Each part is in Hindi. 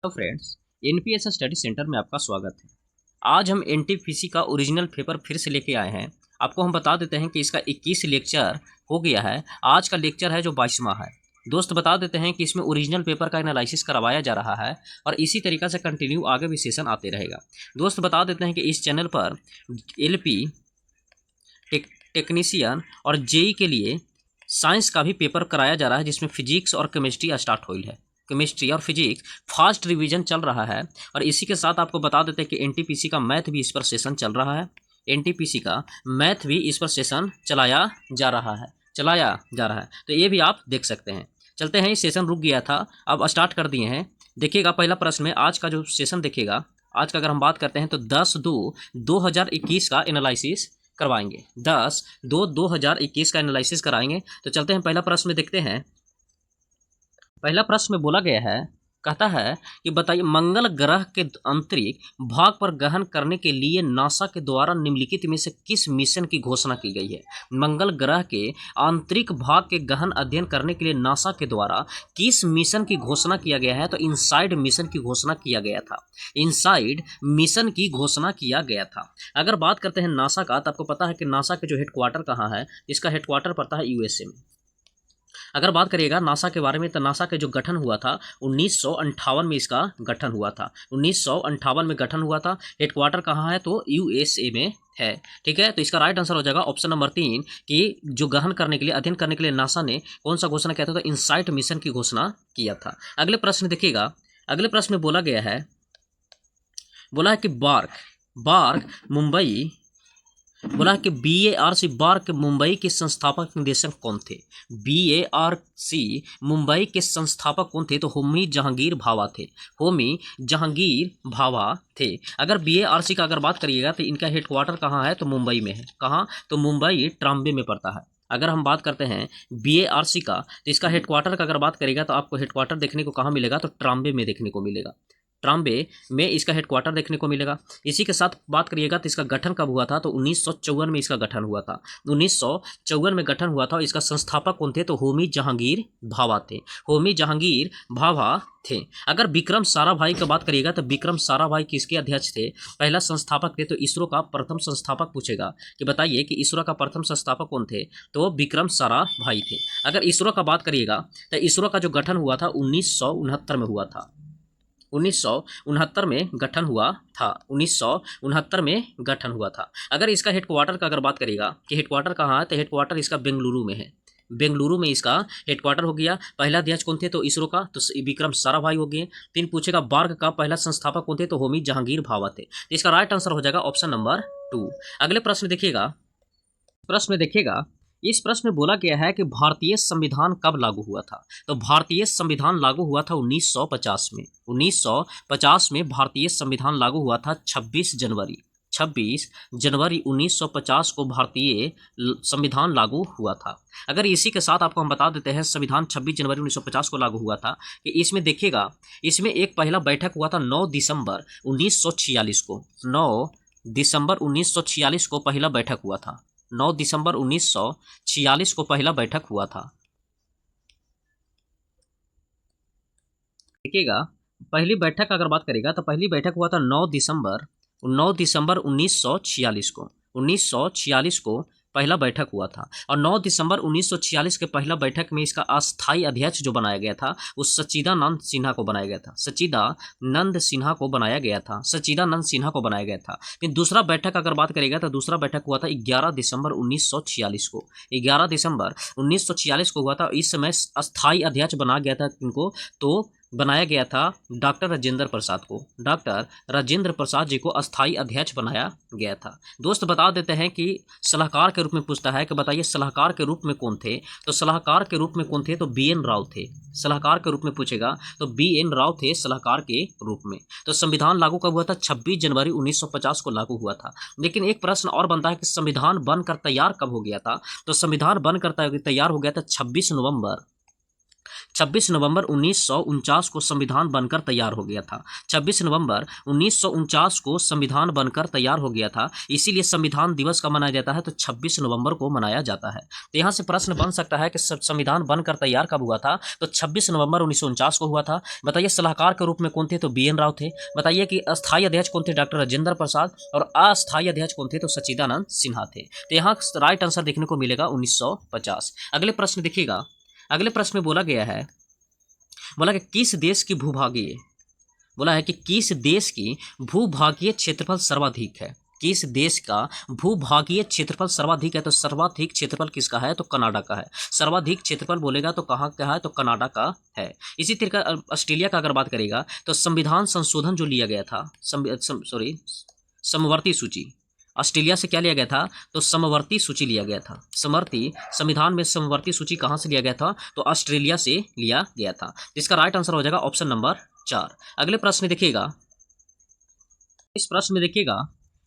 तो फ्रेंड्स, एनपीएस स्टडी सेंटर में आपका स्वागत है। आज हम एनटीपीसी का ओरिजिनल पेपर फिर से लेके आए हैं। आपको हम बता देते हैं कि इसका 21 लेक्चर हो गया है। आज का लेक्चर है जो 22वां है। दोस्त बता देते हैं कि इसमें ओरिजिनल पेपर का एनालिसिस करवाया जा रहा है और इसी तरीक़ा से कंटिन्यू आगे भी सेशन आते रहेगा। दोस्त बता देते हैं कि इस चैनल पर एलपी टेक्नीशियन और जेई के लिए साइंस का भी पेपर कराया जा रहा है, जिसमें फिजिक्स और केमिस्ट्री स्टार्ट हुई है। केमिस्ट्री और फिजिक्स फास्ट रिवीजन चल रहा है और इसी के साथ आपको बता देते हैं कि एनटीपीसी का मैथ भी इस पर सेशन चल रहा है। एनटीपीसी का मैथ भी इस पर सेशन चलाया जा रहा है। तो ये भी आप देख सकते हैं। चलते हैं, ये सेशन रुक गया था, अब स्टार्ट कर दिए हैं। देखिएगा पहला प्रश्न में आज का जो सेशन देखिएगा, आज का अगर हम बात करते हैं तो 10/2/2021 का एनालिसिस करवाएंगे। 10/2/2021 का एनालिसिस कराएंगे। तो चलते हैं, पहला प्रश्न में देखते हैं। पहला प्रश्न में बोला गया है, कहता है कि बताइए मंगल ग्रह के अंतरिक्ष भाग पर गहन करने के लिए नासा के द्वारा निम्नलिखित में से किस मिशन की घोषणा की गई है। मंगल ग्रह के आंतरिक भाग के गहन अध्ययन करने के लिए नासा के द्वारा किस मिशन की घोषणा किया गया है। तो इनसाइड मिशन की घोषणा किया गया था। इनसाइड मिशन की घोषणा किया गया था। अगर बात करते हैं नासा का, तो आपको पता है कि नासा के जो हेडक्वार्टर कहाँ है, इसका हेडक्वार्टर पड़ता है यूएसए में। अगर बात करिएगा नासा के बारे में, तो नासा के जो गठन हुआ था 1958 में इसका गठन हुआ था। 1958 में गठन हुआ था। हेडक्वार्टर कहाँ है, तो यूएसए में है। ठीक है, तो इसका राइट आंसर हो जाएगा ऑप्शन नंबर 3 कि जो गहन करने के लिए, अध्ययन करने के लिए नासा ने कौन सा घोषणा किया था, तो इनसाइट मिशन की घोषणा किया था। अगले प्रश्न देखिएगा, अगले प्रश्न में बोला गया है, बोला है कि बार्क मुंबई, बोला कि BARC बार्क मुंबई के संस्थापक निदेशक कौन थे। BARC मुंबई के संस्थापक कौन थे, तो होमी जहांगीर भाभा थे। होमी जहांगीर भाभा थे। अगर BARC का अगर बात करिएगा तो इनका हेडक्वार्टर कहाँ है, तो मुंबई में है। कहाँ, तो मुंबई ट्राम्बे में पड़ता है। अगर हम बात करते हैं BARC का, तो इसका हेडक्वार्टर का अगर बात करिएगा तो आपको हेडक्वार्टर देखने को कहाँ मिलेगा, तो ट्राम्बे में देखने को मिलेगा। ट्राम्बे में इसका हेडक्वार्टर देखने को मिलेगा। इसी के साथ बात करिएगा तो इसका गठन कब हुआ था, तो 1954 में इसका गठन हुआ था। 1954 में गठन हुआ था। इसका संस्थापक कौन थे, तो होमी जहांगीर भाभा थे। होमी जहांगीर भाभा थे। अगर विक्रम साराभाई की बात करिएगा तो विक्रम साराभाई किसके अध्यक्ष थे, पहला संस्थापक थे। तो इसरो का प्रथम संस्थापक पूछेगा कि बताइए कि इसरो का प्रथम संस्थापक कौन थे, तो विक्रम साराभाई थे। अगर इसरो का बात करिएगा तो इसरो का जो गठन हुआ था 1969 में हुआ था। 1969 में गठन हुआ था। 1969 में गठन हुआ था। अगर इसका हेडक्वार्टर का अगर बात करिएगा कि हेडक्वार्टर कहाँ है, तो हेडक्वार्टर इसका बेंगलुरु में है। बेंगलुरु में इसका हेडक्वार्टर हो गया। पहला अध्यक्ष कौन थे, तो इसरो का तो विक्रम साराभाई हो गए। 3 पूछेगा बार्क का पहला संस्थापक कौन थे, तो होमी जहांगीर भाभा थे। तो इसका राइट आंसर हो जाएगा ऑप्शन नंबर 2। अगले प्रश्न देखिएगा, इस प्रश्न में बोला गया है कि भारतीय संविधान कब लागू हुआ था। तो भारतीय संविधान लागू हुआ था 1950 में। 1950 में भारतीय संविधान लागू हुआ था। 26 जनवरी 1950 को भारतीय संविधान लागू हुआ था। अगर इसी के साथ आपको हम बता देते हैं संविधान 26 जनवरी 1950 को लागू हुआ था, कि इसमें देखिएगा, इसमें एक पहला बैठक हुआ था 9 दिसंबर 1946 को। 9 दिसंबर 1946 को पहला बैठक हुआ था। 9 दिसंबर 1946 को पहला बैठक हुआ था। देखिएगा, पहली बैठक अगर बात करेगा तो पहली बैठक हुआ था 9 दिसंबर 1946 को। 1946 को पहला बैठक हुआ था। और 9 दिसंबर 1946 के पहला बैठक में इसका अस्थायी अध्यक्ष जो बनाया गया था, वो सच्चिदानंद सिन्हा को बनाया गया था। सच्चिदानंद सिन्हा को बनाया गया था। फिर दूसरा बैठक अगर बात करेगा तो दूसरा बैठक हुआ था 11 दिसंबर 1946 को। 11 दिसंबर 1946 को हुआ था। इस समय अस्थायी अध्यक्ष बना गया था इनको, तो बनाया गया था डॉक्टर राजेंद्र प्रसाद को। डॉक्टर राजेंद्र प्रसाद जी को अस्थायी अध्यक्ष बनाया गया था। दोस्त बता देते हैं कि सलाहकार के रूप में पूछता है कि बताइए सलाहकार के रूप में कौन थे। तो सलाहकार के रूप में कौन थे, तो BN राव थे। सलाहकार के रूप में पूछेगा तो BN राव थे सलाहकार के रूप में। तो संविधान लागू कब हुआ था, 26 जनवरी 1950 को लागू हुआ था। लेकिन एक प्रश्न और बनता है कि संविधान बनकर तैयार कब हो गया था। तो संविधान बनकर तैयार हो गया था 26 नवंबर 1949 को संविधान बनकर तैयार हो गया था। 26 नवंबर 1949 को संविधान बनकर तैयार हो गया था, इसीलिए संविधान दिवस का मनाया जाता है, तो 26 नवंबर को मनाया जाता है। तो यहाँ से प्रश्न बन सकता है कि संविधान बनकर तैयार कब हुआ था, तो 26 नवंबर 1949 को हुआ था। बताइए सलाहकार के रूप में कौन थे, तो BN राव थे। बताइए कि अस्थायी अध्यक्ष कौन थे, डॉक्टर राजेंद्र प्रसाद, और अस्थायी अध्यक्ष कौन थे, तो सच्चिदानंद सिन्हा थे। तो यहाँ राइट आंसर देखने को मिलेगा 1950। अगले प्रश्न देखिएगा, अगले प्रश्न में बोला गया है, बोला कि किस देश की भूभागीय, बोला है कि किस देश की भूभागीय क्षेत्रफल सर्वाधिक है, किस देश का भूभागीय क्षेत्रफल सर्वाधिक है, तो सर्वाधिक क्षेत्रफल किसका है, तो कनाडा का है। सर्वाधिक क्षेत्रफल बोलेगा तो कहाँ का है, तो कनाडा का है। इसी तरह का ऑस्ट्रेलिया का अगर बात करेगा तो संविधान संशोधन जो लिया गया था, समवर्ती सूची, ऑस्ट्रेलिया से क्या लिया गया था, तो समवर्ती सूची लिया गया था। समवर्ती संविधान में समवर्ती सूची कहाँ से लिया गया था, तो ऑस्ट्रेलिया से लिया गया था। इसका राइट आंसर हो जाएगा ऑप्शन नंबर 4। अगले प्रश्न में देखिएगा, इस प्रश्न में देखिएगा,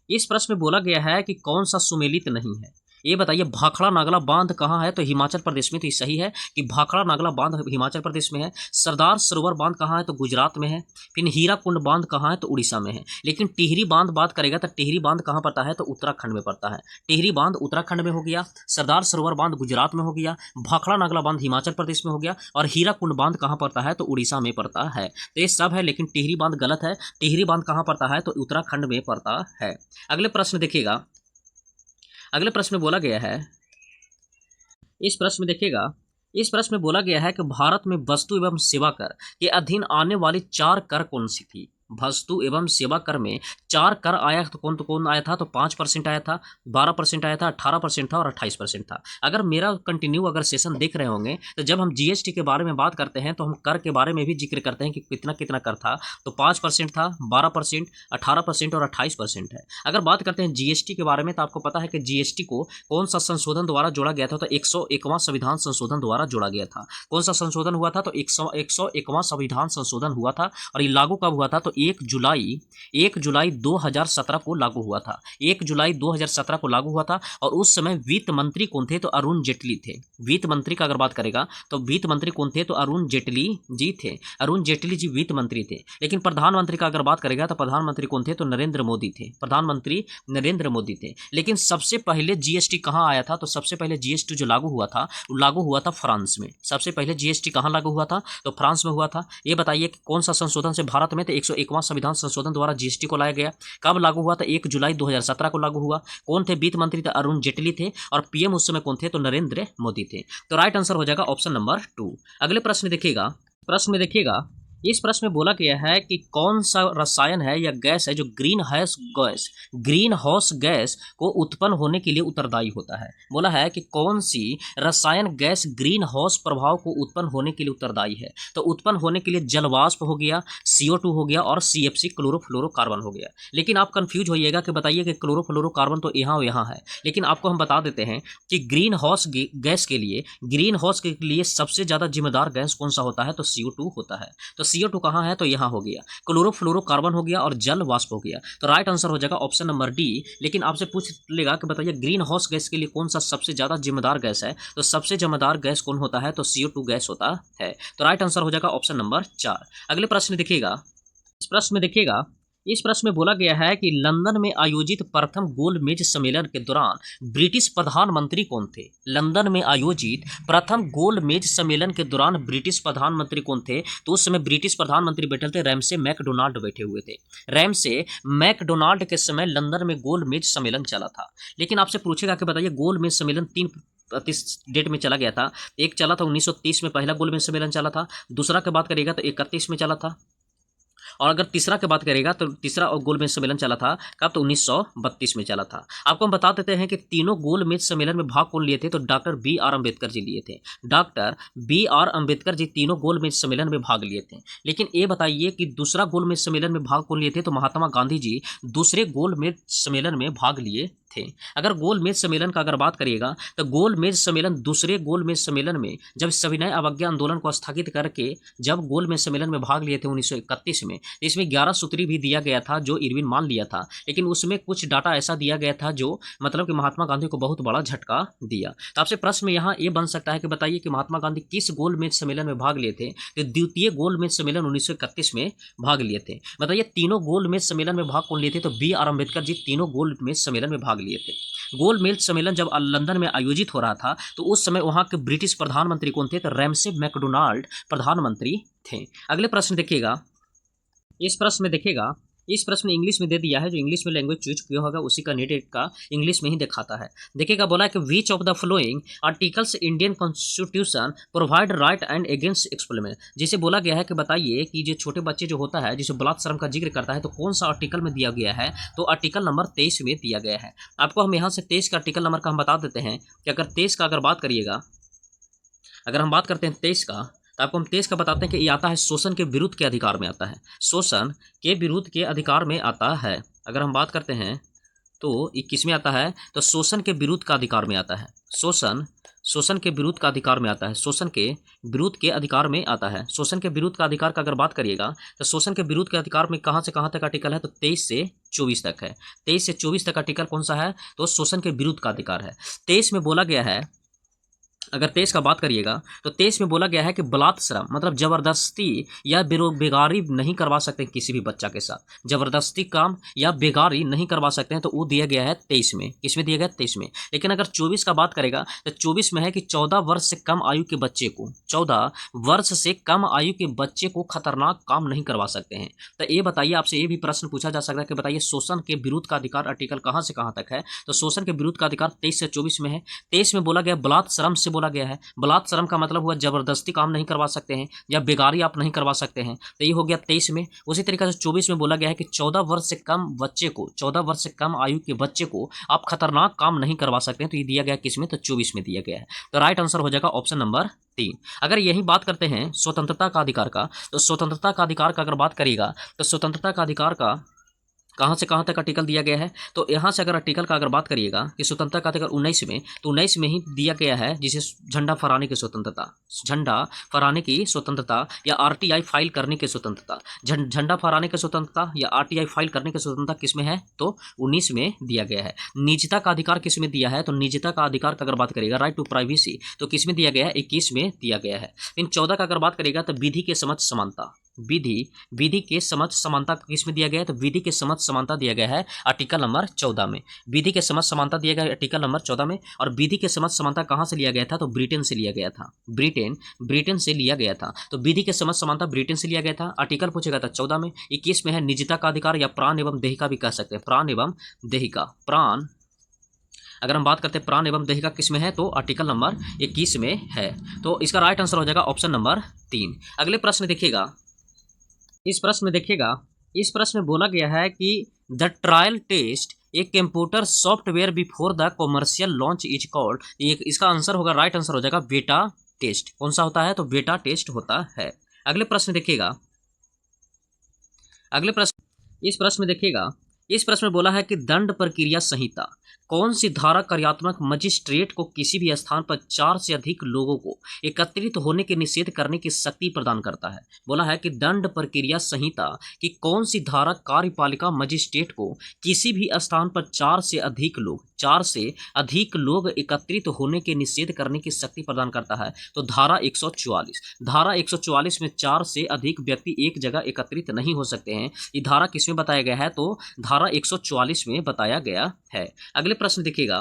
इस प्रश्न में बोला गया है कि कौन सा सुमेलित नहीं है। ये बताइए भाखड़ा नागला बांध कहाँ है, तो हिमाचल प्रदेश में। तो ये सही है कि भाखड़ा नागला बांध हिमाचल प्रदेश में है। सरदार सरोवर बांध कहाँ है, तो गुजरात में है। फिर हीराकुंड बांध कहाँ है, तो उड़ीसा में है। लेकिन टिहरी बांध बात करेगा तो टिहरी बांध कहाँ पड़ता है, तो उत्तराखंड में पड़ता है। टिहरी बांध उत्तराखंड में हो गया, सरदार सरोवर बांध गुजरात में हो गया, भाखड़ा नागला बांध हिमाचल प्रदेश में हो गया, और हीराकुंड बांध कहाँ पड़ता है, तो उड़ीसा में पड़ता है। तो ये सब है, लेकिन टिहरी बांध गलत है। टिहरी बांध कहाँ पड़ता है, तो उत्तराखंड में पड़ता है। अगले प्रश्न देखिएगा, अगले प्रश्न में बोला गया है, इस प्रश्न में देखिएगा, इस प्रश्न में बोला गया है कि भारत में वस्तु एवं सेवा कर के अधीन आने वाली 4 कर कौन सी थी। वस्तु एवं सेवा कर में 4 कर आया तो कौन आया था, तो 5% आया था, 12% आया था, 18% था और 28% था। अगर मेरा कंटिन्यू अगर सेशन देख रहे होंगे तो जब हम GST के बारे में बात करते हैं तो हम कर के बारे में भी जिक्र करते हैं कि कितना कितना कर था, तो 5% था, 12%, 18% और 28% है। अगर बात करते हैं GST के बारे में तो आपको पता है कि GST को कौन सा संशोधन द्वारा जोड़ा गया था, तो 101वां संविधान संशोधन द्वारा जोड़ा गया था। कौन सा संशोधन हुआ था, तो 101वां संविधान संशोधन हुआ था। और ये लागू कब हुआ था, तो 1 जुलाई 2017 को लागू हुआ था। 1 जुलाई 2017 को लागू हुआ था। और उस समय वित्त मंत्री कौन थे, तो अरुण जेटली थे। वित्त मंत्री का अगर बात करेगा तो वित्त मंत्री कौन थे, तो अरुण जेटली जी थे। अरुण जेटली जी वित्त मंत्री थे। लेकिन प्रधानमंत्री का अगर बात करेगा तो प्रधानमंत्री कौन थे, तो नरेंद्र मोदी थे। प्रधानमंत्री नरेंद्र मोदी थे। लेकिन सबसे पहले GST कहाँ आया था, तो सबसे पहले GST जो लागू हुआ था वो लागू हुआ था फ्रांस में। सबसे पहले GST कहाँ लागू हुआ था, तो फ्रांस में हुआ था। ये बताइए कि कौन सा संशोधन से भारत में, तो 101वां संविधान संशोधन द्वारा GST को लाया गया। कब लागू हुआ, तो 1 जुलाई 2017 को लागू हुआ। कौन थे वित्त मंत्री, तो अरुण जेटली थे। और PM उस समय कौन थे, तो नरेंद्र मोदी थे। तो राइट आंसर हो जाएगा ऑप्शन नंबर 2। अगले प्रश्न देखिएगा, प्रश्न में देखिएगा, इस प्रश्न में बोला गया है कि कौन सा रसायन है या गैस है जो ग्रीन हाउस गैस को उत्पन्न होने के लिए उत्तरदायी होता है। बोला है कि कौन सी रसायन गैस ग्रीन हाउस प्रभाव को उत्पन्न होने के लिए उत्तरदायी है। तो उत्पन्न होने के लिए जलवाष्प हो गया, CO2 हो गया और CFC क्लोरोफ्लोरोकार्बन हो गया। लेकिन आप कंफ्यूज होइएगा कि बताइए कि क्लोरोफ्लोरोकार्बन तो यहाँ है, लेकिन आपको हम बता देते हैं कि ग्रीन हाउस के लिए सबसे ज़्यादा जिम्मेदार गैस कौन सा होता है, तो CO2 होता है। तो CO2 कहाँ है, तो यहाँ हो गया। क्लोरोफ्लोरोकार्बन हो गया और जल वाष्प हो गया। तो राइट आंसर हो जाएगा ऑप्शन नंबर D। लेकिन आपसे पूछ लेगा कि बताइए ग्रीन हाउस गैस के लिए कौन सा सबसे ज़्यादा जिम्मेदार गैस है, तो सबसे जिम्मेदार गैस कौन होता है, तो CO2 गैस होता है। तो राइट आंसर हो जाएगा ऑप्शन नंबर 4। अगले प्रश्न देखिएगा, इस प्रश्न में देखिएगा, इस प्रश्न में बोला गया है कि लंदन में आयोजित प्रथम गोलमेज सम्मेलन के दौरान ब्रिटिश प्रधानमंत्री कौन थे। लंदन में आयोजित प्रथम गोलमेज सम्मेलन के दौरान ब्रिटिश प्रधानमंत्री कौन थे, तो उस समय ब्रिटिश प्रधानमंत्री बैठे थे, रैमसे मैकडोनाल्ड बैठे हुए थे। रैमसे मैकडोनाल्ड के समय लंदन में गोलमेज सम्मेलन चला था। लेकिन आपसे पूछेगा कि बताइए गोलमेज सम्मेलन 3 डेट में चला गया था। एक चला था 1930 में, पहला गोलमेज सम्मेलन चला था। दूसरा की बात करेगा तो 31 में चला था। और अगर तीसरा की बात करेगा तो तीसरा और गोलमेज सम्मेलन चला था कब, तो 1932 में चला था। आपको हम बता देते हैं कि तीनों गोलमेज सम्मेलन में भाग कौन लिए थे, तो डॉक्टर BR अम्बेडकर जी लिए थे। डॉक्टर BR अम्बेडकर जी तीनों गोलमेज सम्मेलन में भाग लिए थे। लेकिन ये बताइए कि दूसरा गोलमेज सम्मेलन में भाग कौन लिए थे, तो महात्मा गांधी जी दूसरे गोलमेज सम्मेलन में भाग लिए थे। अगर गोलमेज सम्मेलन का अगर बात करिएगा तो गोलमेज सम्मेलन दूसरे गोलमेज सम्मेलन में जब सविनय अवज्ञा आंदोलन को स्थगित करके जब गोलमेज सम्मेलन में भाग लिए थे 1931 में, इसमें 11 सूत्री भी दिया गया था जो इरविन मान लिया था, लेकिन उसमें कुछ डाटा ऐसा दिया गया था जो मतलब कि महात्मा गांधी को बहुत बड़ा झटका दिया। तो आपसे प्रश्न यहाँ ये बन सकता है कि बताइए कि महात्मा गांधी किस गोलमेज सम्मेलन में भाग लिए थे? तो द्वितीय गोलमेज सम्मेलन 1931 में भाग लिए थे। बताइए तीनों गोलमेज सम्मेलन में भाग कौन लिए थे? तो बी आर अम्बेडकर जी तीनों गोलमेज सम्मेलन में भाग लिए थे। गोलमेज सम्मेलन जब लंदन में आयोजित हो रहा था तो उस समय वहां के ब्रिटिश प्रधानमंत्री कौन थे? तो रैमसे मैकडोनाल्ड प्रधानमंत्री थे। अगले प्रश्न देखिएगा, इस प्रश्न में इंग्लिश में दे दिया है, जो इंग्लिश में लैंग्वेज चूज किया होगा उसी का नेट का इंग्लिश में ही दिखाता है। देखिएगा बोला है कि which of the following articles Indian constitution provide right and against exploitation. जिसे बोला गया है कि बताइए कि जो छोटे बच्चे जो होता है जिसे बलात्कार का जिक्र करता है तो कौन सा आर्टिकल में दिया गया है? तो आर्टिकल नंबर 23 में दिया गया है। आपको हम यहाँ से 23 का आर्टिकल नंबर का हम बता देते हैं कि अगर 23 का अगर बात करिएगा, अगर हम बात करते हैं 23 का, तो आपको हम 23 का बताते हैं कि ये आता है शोषण के विरुद्ध के अधिकार में आता है, शोषण के विरुद्ध के अधिकार में आता है। अगर हम बात करते हैं तो 21 में आता है, तो शोषण के विरुद्ध का अधिकार में आता है, शोषण के विरुद्ध का अधिकार में आता है, शोषण के विरुद्ध के अधिकार में आता है। शोषण के विरुद्ध का अधिकार का अगर बात करिएगा तो शोषण के विरुद्ध के अधिकार में कहाँ से कहाँ तक आर्टिकल है? तो 23 से 24 तक है। 23 से 24 तक आर्टिकल कौन सा है? तो शोषण के विरुद्ध का अधिकार है। 23 में बोला गया है, अगर 23 का बात करिएगा तो 23 में बोला गया है कि बलात्कार मतलब जबरदस्ती या बेगारी नहीं करवा सकते किसी भी बच्चा के साथ, जबरदस्ती काम या बेगारी नहीं करवा सकते हैं, तो वो दिया गया है 23 में। किसमें दिया गया? 23 में। लेकिन अगर 24 का बात करेगा तो 24 में है कि 14 वर्ष से कम आयु के बच्चे को, 14 वर्ष से कम आयु के बच्चे को खतरनाक काम नहीं करवा सकते हैं। तो ये बताइए, आपसे ये भी प्रश्न पूछा जा सकता है कि बताइए शोषण के विरुद्ध का अधिकार आर्टिकल कहाँ से कहाँ तक है? तो शोषण के विरुद्ध का अधिकार 23 से 24 में है। 23 में बोला गया बलात्कार से बोला गया है, बलात्कार का मतलब हुआ जबरदस्ती काम नहीं करवा सकते हैं या बेगारी आप नहीं करवा सकते हैं, तो ये हो गया 23 में। उसी तरीके से 24 में बोला गया है कि 14 वर्ष से कम बच्चे को, 14 वर्ष से कम आयु के बच्चे को आप खतरनाक काम नहीं करवा सकते हैं, तो ये दिया गया किसमें? तो 24 में दिया गया है। तो राइट आंसर हो जाएगा ऑप्शन नंबर 3। अगर यही बात करते हैं स्वतंत्रता का अधिकार का, तो स्वतंत्रता का अधिकार का अगर बात करिएगा तो स्वतंत्रता का अधिकार का कहाँ से कहाँ तक आर्टिकल दिया गया है? तो यहाँ से अगर आर्टिकल का अगर बात करिएगा कि स्वतंत्रता का आर्टिकल 19 में, तो 19 में ही दिया गया है, जिसे झंडा फहराने की स्वतंत्रता, झंडा फहराने की स्वतंत्रता या आरटीआई फाइल करने की स्वतंत्रता, झंडा फहराने की स्वतंत्रता या आरटीआई फाइल करने की स्वतंत्रता किसमें है? तो 19 में दिया गया है। निजता का अधिकार किसमें दिया है? तो निजता का अधिकार का अगर बात करिएगा, राइट टू प्राइवेसी, तो किसमें दिया गया है? 21 में दिया गया है। इन 14 का अगर बात करिएगा तो विधि के समक्ष समानता, विधि के समक्ष समानता किसमें दिया गया है? तो विधि के समक्ष समानता दिया गया है आर्टिकल नंबर 14 में। विधि के समक्ष समानता दिया गया है आर्टिकल नंबर 14 में। और विधि के समक्ष समानता कहाँ से लिया गया था? तो ब्रिटेन से लिया गया था, ब्रिटेन से लिया गया था। तो विधि के समक्ष समानता ब्रिटेन से लिया गया था। आर्टिकल पूछेगा था 14 में। 21 में है निजता का अधिकार या प्राण एवं देहिका भी कह सकते हैं, प्राण एवं देहिका, प्राण अगर हम बात करते हैं प्राण एवं देहिका किस में है? तो आर्टिकल नंबर 21 में है। तो इसका राइट आंसर हो जाएगा ऑप्शन नंबर 3। अगले प्रश्न देखिएगा, इस प्रश्न में बोला गया है कि the trial test a computer software before the commercial launch is called, इसका आंसर होगा, राइट आंसर हो जाएगा बेटा टेस्ट। कौन सा होता है? तो बेटा टेस्ट होता है। अगले प्रश्न देखिएगा, इस प्रश्न में बोला है कि दंड प्रक्रिया संहिता कौन सी धारा कार्यात्मक मजिस्ट्रेट को किसी भी स्थान पर 4 से अधिक लोगों को एकत्रित होने के निषेध करने की शक्ति प्रदान करता है? बोला है कि दंड प्रक्रिया संहिता की कौन सी धारा कार्यपालिका मजिस्ट्रेट को किसी भी स्थान पर 4 से अधिक लोग एकत्रित होने के निषेध करने की शक्ति प्रदान करता है? तो धारा 144 में 4 से अधिक व्यक्ति एक जगह एकत्रित नहीं हो सकते हैं। ये धारा किसमें बताया गया है? तो धारा 144 में बताया गया है। अगले प्रश्न देखिएगा,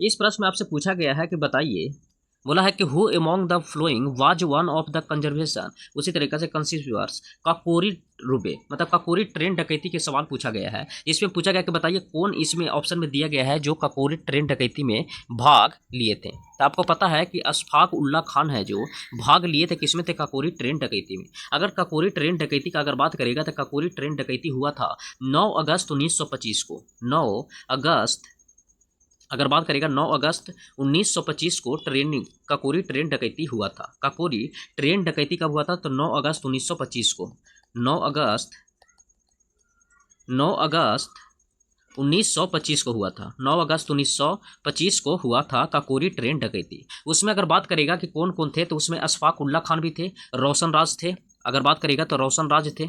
इस प्रश्न में आपसे पूछा गया है कि बताइए, बोला है कि who among the flowing was one of the conservation, उसी तरीके से कंसिस्टर्स काकोरी रुबे मतलब काकोरी ट्रेन डकैती के सवाल पूछा गया है। इसमें पूछा गया कि बताइए कौन इसमें ऑप्शन में दिया गया है जो काकोरी ट्रेन डकैती में भाग लिए थे? तो आपको पता है कि अशफाक उल्ला खान है जो भाग लिए थे किसमें थे? काकोरी ट्रेन डकैती में। अगर काकोरी ट्रेन डकैती का अगर बात करेगा तो काकोरी ट्रेन डकैती हुआ था 9 अगस्त 1925 को, 9 अगस्त अगर बात करेगा 9 अगस्त 1925 को काकोरी ट्रेन डकैती हुआ था। काकोरी ट्रेन डकैती कब हुआ था? तो 9 अगस्त 1925 को, 9 अगस्त 1925 को हुआ था, 9 अगस्त 1925 को हुआ था काकोरी ट्रेन डकैती। उसमें अगर बात करेगा कि कौन कौन थे, तो उसमें अशफाक उल्ला खान भी थे, रोशन राज थे। अगर बात करेगा तो रोशन राज थे,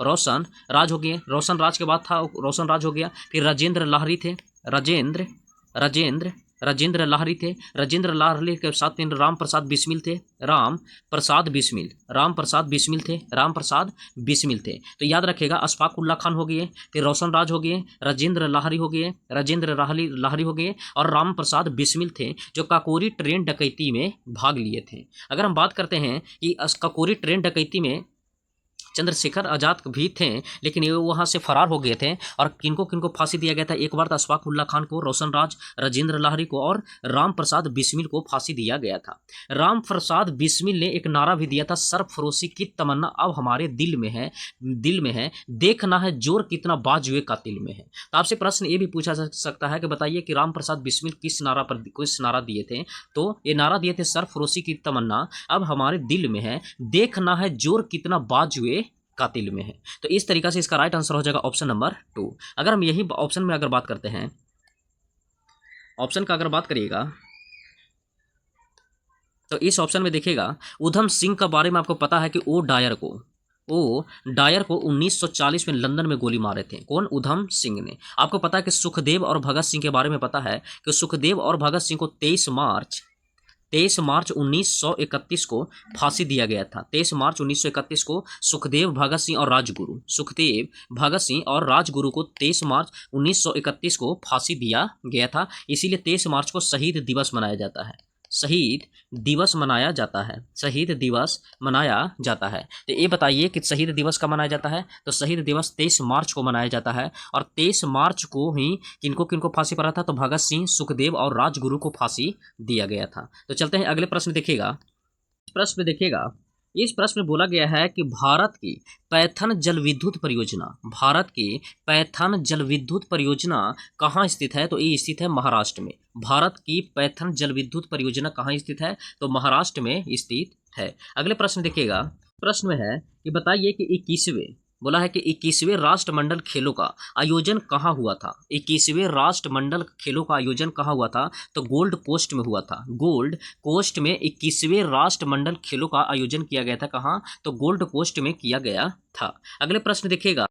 रोशन राज हो गए, रोशन राज के बाद था रोशन राज हो गया। फिर राजेंद्र लाहरी थे, राजेंद्र लाहरी थे। राजेंद्र लाहरी के साथ तीन राम प्रसाद बिस्मिल थे, राम प्रसाद बिस्मिल थे। तो याद रखेगा अशफाक उल्ला खान हो गए, फिर रोशन राज हो गए, राजेंद्र लाहरी हो गए और राम प्रसाद बिस्मिल थे, जो काकोरी ट्रेन डकैती में भाग लिए थे। अगर हम बात करते हैं कि काकोरी ट्रेन डकैती में चंद्रशेखर आजाद भी थे, लेकिन ये वहाँ से फरार हो गए थे। और किनको किनको फांसी दिया गया था, एक बार तो अशफाक उल्ला खान को, रोशन राज, राजेंद्र लाहरी को और राम प्रसाद बिस्मिल को फांसी दिया गया था। राम प्रसाद बिस्मिल ने एक नारा भी दिया था, सरफरोशी की तमन्ना अब हमारे दिल में है, देखना है जोर कितना बाजुए का दिल में है। तो आपसे प्रश्न ये भी पूछा जा सकता है कि बताइए कि राम प्रसाद बिस्मिल किस नारा दिए थे। तो ये नारा दिए थे, सरफरोशी की तमन्ना अब हमारे दिल में है, देखना है जोर कितना बाजुए कातिल में है। तो इस तरीका से इसका राइट आंसर हो जाएगा ऑप्शन नंबर 2। अगर हम यही ऑप्शन में अगर बात करते हैं, ऑप्शन का अगर बात करिएगा तो इस ऑप्शन में देखिएगा उधम सिंह का बारे में आपको पता है कि ओ डायर को 1940 में लंदन में गोली मारे थे। कौन? उधम सिंह ने। आपको पता है कि सुखदेव और भगत सिंह के बारे में पता है कि सुखदेव और भगत सिंह को 23 मार्च 1931 को फांसी दिया गया था। 23 मार्च 1931 को सुखदेव भगत सिंह और राजगुरु को 23 मार्च 1931 को फांसी दिया गया था। इसीलिए 23 मार्च को शहीद दिवस मनाया जाता है। शहीद दिवस मनाया जाता है। तो ये बताइए कि शहीद दिवस कब मनाया जाता है? तो शहीद दिवस 23 मार्च को मनाया जाता है। और 23 मार्च को ही किनको किनको फांसी पड़ा था? तो भगत सिंह, सुखदेव और राजगुरु को फांसी दिया गया था। तो चलते हैं अगले प्रश्न देखिएगा। इस प्रश्न में बोला गया है कि भारत की पैथन जल विद्युत परियोजना कहाँ स्थित है? तो ये स्थित है महाराष्ट्र में। भारत की पैथन जल विद्युत परियोजना कहाँ स्थित है? तो महाराष्ट्र में स्थित है। अगले प्रश्न देखिएगा। प्रश्न में है कि बताइए कि 21वें राष्ट्रमंडल खेलों का आयोजन कहाँ हुआ था? 21वें राष्ट्रमंडल खेलों का आयोजन कहाँ हुआ था? तो गोल्ड कोस्ट में हुआ था। गोल्ड कोस्ट में 21वें राष्ट्रमंडल खेलों का आयोजन किया गया था। कहाँ? तो गोल्ड कोस्ट में किया गया था। अगले प्रश्न देखिएगा।